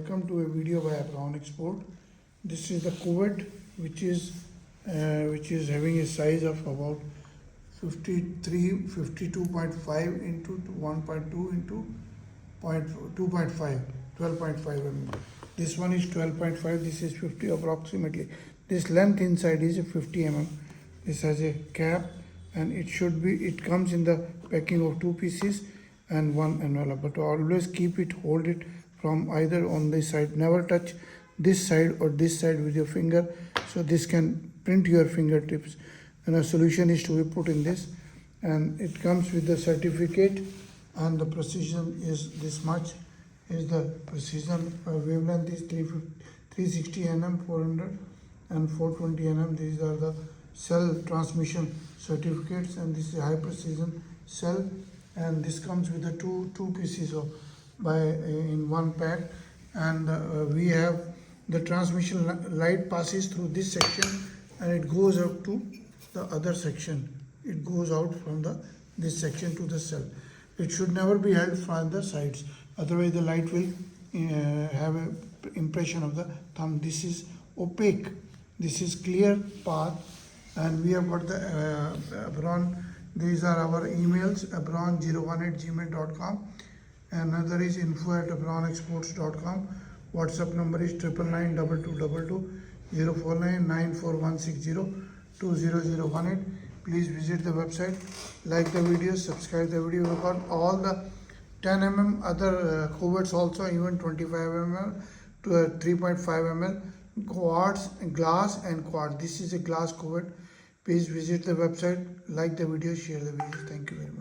Welcome to a video by Abron Export. This is the Cuvette, which is having a size of about 52.5 into 1.2 into 2.5, 12.5 mm. This one is 12.5. This is 50 approximately. This length inside is 50 mm. This has a cap, and it comes in the packing of two pieces and one envelope. But always hold it from either on this side. Never touch this side or this side with your finger, so this can print your fingertips. And a solution is to be put in this, and it comes with the certificate, and the precision is this much. Is the precision wavelength is 360 nm, 400 and 420 nm. These are the cell transmission certificates, and this is a high precision cell, and this comes with the two pieces of in one pack. And we have the transmission light passes through this section, and it goes up to the other section. It goes out from this section to the cell. It should never be held from the sides, otherwise the light will have an impression of the thumb. This is opaque, this is clear path. And we have got the Abron. These are our emails: abron01@gmail.com, another is info@abronexports.com. WhatsApp number is 99222204994160200018. Please visit the website, like the video, subscribe the video. We've got all the 10 mm other Cuvettes also, even 25 mm to 3.5 mm, quartz, glass and quartz. This is a glass cuvette. Please visit the website, like the video, share the video. Thank you very much.